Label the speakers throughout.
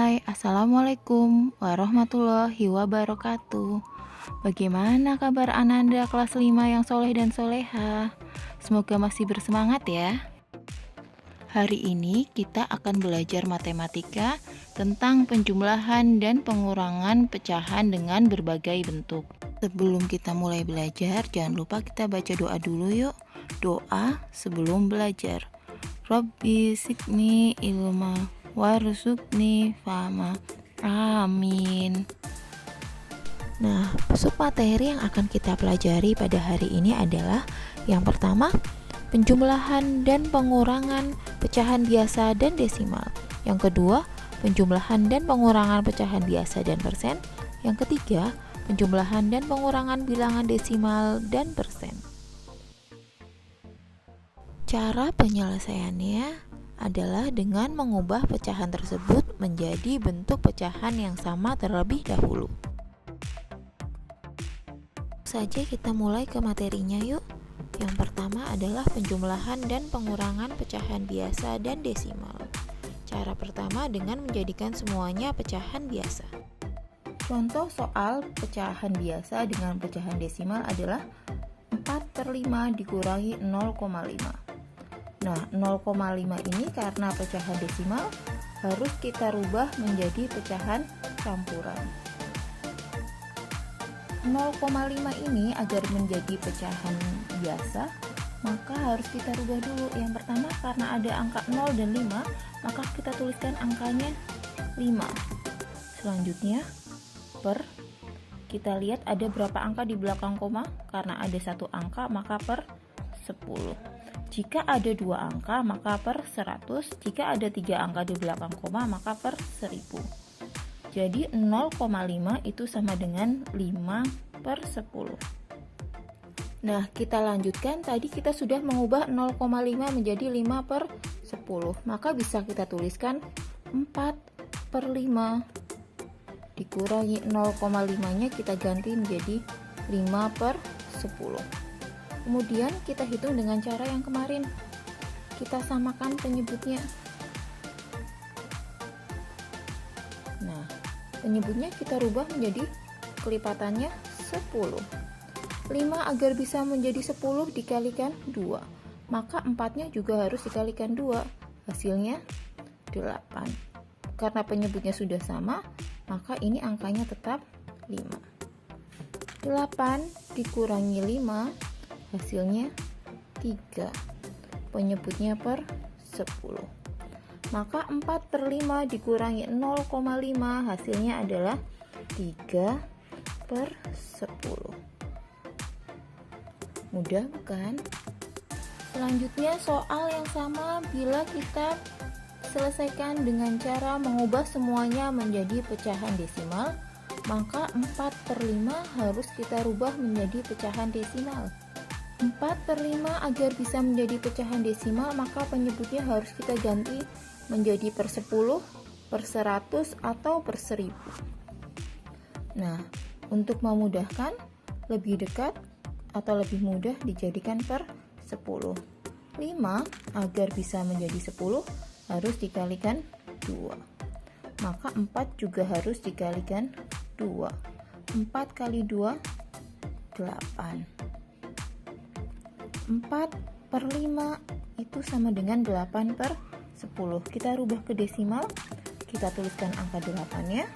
Speaker 1: Hai, Assalamualaikum warahmatullahi wabarakatuh. Bagaimana kabar Ananda kelas 5 yang soleh dan soleha? Semoga masih bersemangat ya. Hari ini kita akan belajar matematika tentang penjumlahan dan pengurangan pecahan dengan berbagai bentuk. Sebelum kita mulai belajar, jangan lupa kita baca doa dulu yuk. Doa sebelum belajar. Rabbi zidni ilma warzuqni fahma. Amin. Nah, submateri yang akan kita pelajari pada hari ini adalah yang pertama, penjumlahan dan pengurangan pecahan biasa dan desimal. Yang kedua, penjumlahan dan pengurangan pecahan biasa dan persen. Yang ketiga, penjumlahan dan pengurangan bilangan desimal dan persen. Cara penyelesaiannya adalah dengan mengubah pecahan tersebut menjadi bentuk pecahan yang sama terlebih dahulu. Saja kita mulai ke materinya yuk. Yang pertama adalah penjumlahan dan pengurangan pecahan biasa dan desimal. Cara pertama dengan menjadikan semuanya pecahan biasa. Contoh soal pecahan biasa dengan pecahan desimal adalah 4/5 dikurangi 0,5. Nah, 0,5 ini karena pecahan desimal harus kita rubah menjadi pecahan campuran. 0,5 ini agar menjadi pecahan biasa, maka harus kita rubah dulu. Yang pertama, karena ada angka 0 dan 5, maka kita tuliskan angkanya 5. Selanjutnya, kita lihat ada berapa angka di belakang koma. Karena ada satu angka, maka per 10. Jika ada dua angka, maka per 100. Jika ada tiga angka di belakang koma, maka per 1000. Jadi 0,5 itu sama dengan 5/10. Nah, kita lanjutkan. Tadi kita sudah mengubah 0,5 menjadi 5/10. Maka bisa kita tuliskan 4/5 dikurangi 0,5-nya kita ganti menjadi 5/10. Kemudian kita hitung dengan cara yang kemarin. Kita samakan penyebutnya. Nah, penyebutnya kita rubah menjadi kelipatannya 10. 5 agar bisa menjadi 10 dikalikan 2. Maka 4-nya juga harus dikalikan 2. Hasilnya 8. Karena penyebutnya sudah sama, maka ini angkanya tetap 5. 8 dikurangi 5 hasilnya 3. Penyebutnya per 10. Maka 4/5 dikurangi 0,5 hasilnya adalah 3/10. Mudah bukan? Selanjutnya soal yang sama bila kita selesaikan dengan cara mengubah semuanya menjadi pecahan desimal, maka 4/5 harus kita rubah menjadi pecahan desimal. 4/5 agar bisa menjadi pecahan desimal, maka penyebutnya harus kita ganti menjadi per 10, per 100, atau per 1000. Nah, untuk memudahkan, lebih dekat atau lebih mudah dijadikan per 10. 5 agar bisa menjadi 10 harus dikalikan 2. Maka 4 juga harus dikalikan 2. 4 kali 2, 8. 4/5 itu sama dengan 8/10. Kita rubah ke desimal, kita tuliskan angka 8-nya.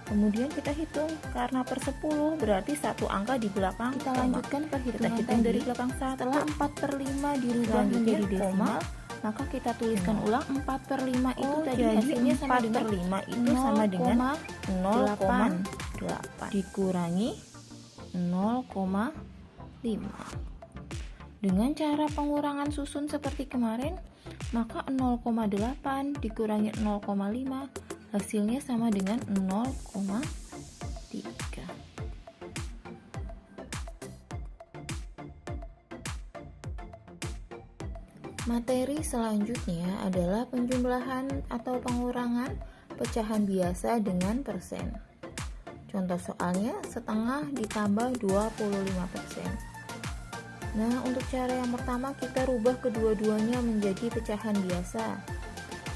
Speaker 1: Kemudian kita hitung, karena per 10 berarti satu angka di belakang. Kita lanjutkan perhitungan dari belakang. Setelah 4/5 dirubah menjadi desimal, maka kita tuliskan ulang 4/5 itu tadi hasilnya sama dengan 4/5 itu sama dengan 0,8 dikurangi 0,5. Dengan cara pengurangan susun seperti kemarin, maka 0,8 dikurangi 0,5 hasilnya sama dengan 0,3. Materi selanjutnya adalah penjumlahan atau pengurangan pecahan biasa dengan persen. Contoh soalnya, setengah ditambah 25%. Nah, untuk cara yang pertama kita rubah kedua-duanya menjadi pecahan biasa.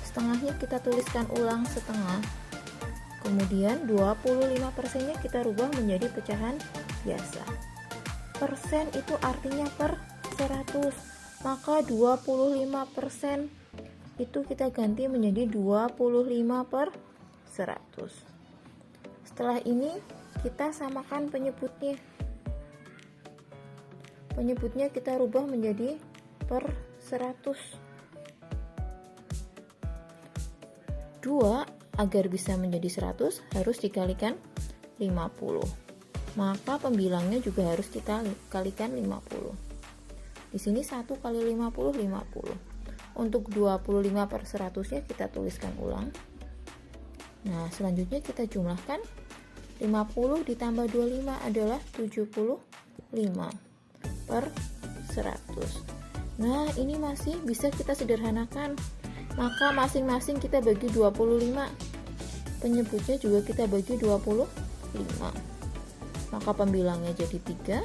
Speaker 1: Setengahnya kita tuliskan ulang setengah. Kemudian 25%-nya kita rubah menjadi pecahan biasa. Persen itu artinya per 100, maka 25% itu kita ganti menjadi 25 per 100. Setelah ini kita samakan penyebutnya. Penyebutnya kita rubah menjadi per 100. 2 agar bisa menjadi 100 harus dikalikan 50. Maka pembilangnya juga harus kita kalikan 50. Di sini 1 kali 50 50. Untuk 25 per 100-nya kita tuliskan ulang. Nah, selanjutnya kita jumlahkan. 50 ditambah 25 adalah 75 per 100. Nah, ini masih bisa kita sederhanakan. Maka masing-masing kita bagi 25. Penyebutnya juga kita bagi 25. Maka pembilangnya jadi 3.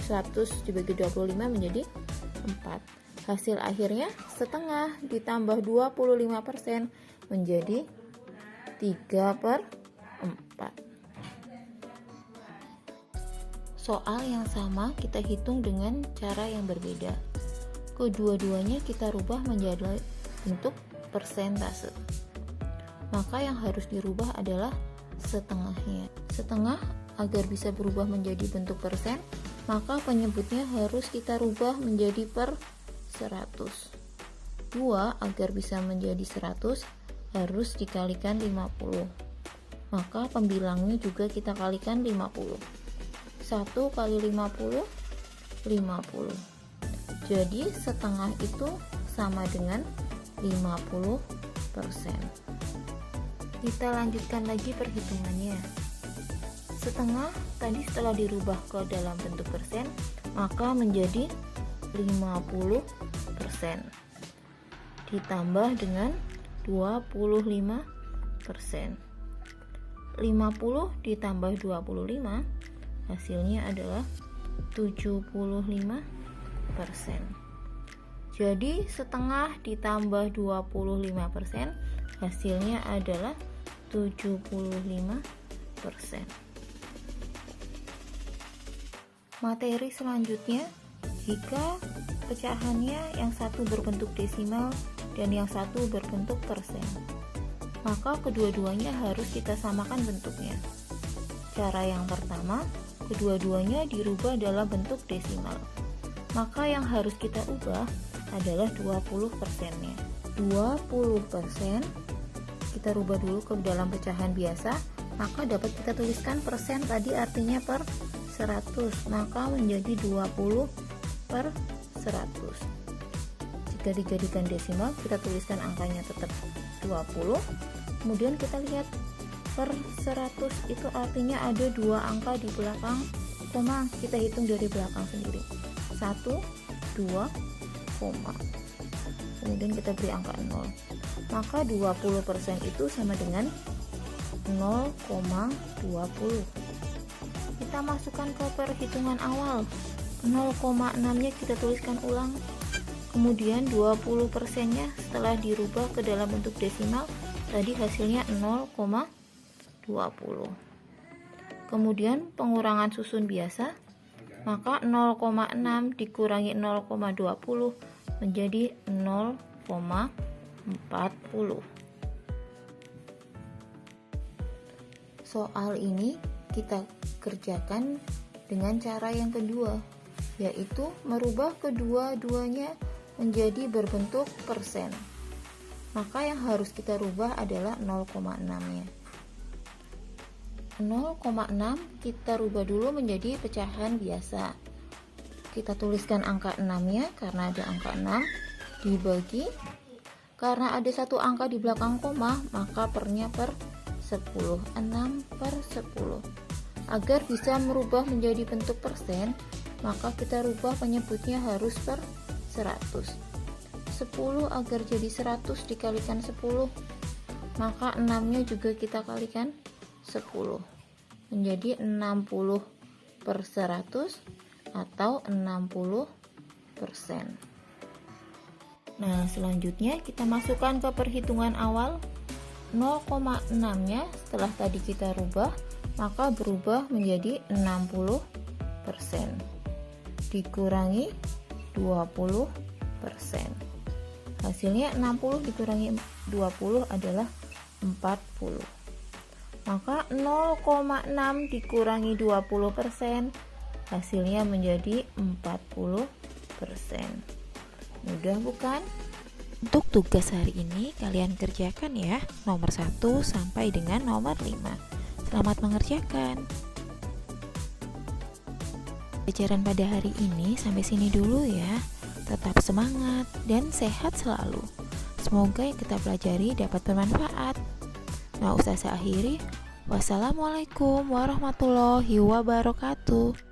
Speaker 1: 100 dibagi 25 menjadi 4. Hasil akhirnya setengah ditambah 25% menjadi 3 per 4. Soal yang sama kita hitung dengan cara yang berbeda. Kedua-duanya kita rubah menjadi bentuk persentase. Maka yang harus dirubah adalah setengahnya. Setengah agar bisa berubah menjadi bentuk persen, maka penyebutnya harus kita rubah menjadi per 100. 2 agar bisa menjadi 100 harus dikalikan 50. Maka pembilangnya juga kita kalikan 50. 1 kali 50 50. Jadi setengah itu sama dengan 50%. Kita lanjutkan lagi perhitungannya. Setengah tadi setelah dirubah ke dalam bentuk persen, maka menjadi 50% ditambah dengan 25%. 50 ditambah 25 hasilnya adalah 75%. Jadi setengah ditambah 25% hasilnya adalah 75%. Materi selanjutnya, jika pecahannya yang satu berbentuk desimal dan yang satu berbentuk persen, maka kedua-duanya harus kita samakan bentuknya. Cara yang pertama, kedua-duanya dirubah dalam bentuk desimal. Maka yang harus kita ubah adalah 20%-nya. 20% kita rubah dulu ke dalam pecahan biasa, maka dapat kita tuliskan persen tadi artinya per 100, maka menjadi 20 per 100. Jika dijadikan desimal, kita tuliskan angkanya tetap 20. Kemudian kita lihat per 100 itu artinya ada 2 angka di belakang koma. Kita hitung dari belakang sendiri. 1, 2, koma. Kemudian kita beri angka 0. Maka 20% itu sama dengan 0,20. Kita masukkan ke perhitungan awal. 0,6-nya kita tuliskan ulang. Kemudian 20%-nya setelah dirubah ke dalam bentuk desimal, tadi hasilnya 0,20. Kemudian pengurangan susun biasa, maka 0,6 dikurangi 0,20 menjadi 0,40. Soal ini kita kerjakan dengan cara yang kedua, yaitu merubah kedua-duanya menjadi berbentuk persen. Maka yang harus kita rubah adalah 0,6-nya. 0,6 kita rubah dulu menjadi pecahan biasa. Kita tuliskan angka 6-nya karena ada angka 6 dibagi, karena ada satu angka di belakang koma, maka pernya per 10. 6 per 10. Agar bisa merubah menjadi bentuk persen, maka kita rubah penyebutnya harus per 100. 10 agar jadi 100 dikalikan 10, maka 6-nya juga kita kalikan 10, menjadi 60 per 100 atau 60%. Nah, selanjutnya kita masukkan ke perhitungan awal. 0,6-nya setelah tadi kita rubah, maka berubah menjadi 60%. Dikurangi 20%. Hasilnya 60 dikurangi 20 adalah 40. Maka 0,6 dikurangi 20%, hasilnya menjadi 40%. Mudah bukan?
Speaker 2: Untuk tugas hari ini kalian kerjakan ya, nomor 1 sampai dengan nomor 5. Selamat mengerjakan. Pelajaran pada hari ini sampai sini dulu ya. Tetap semangat dan sehat selalu. Semoga yang kita pelajari dapat bermanfaat. Nah, usah saya akhiri. Wassalamualaikum warahmatullahi wabarakatuh.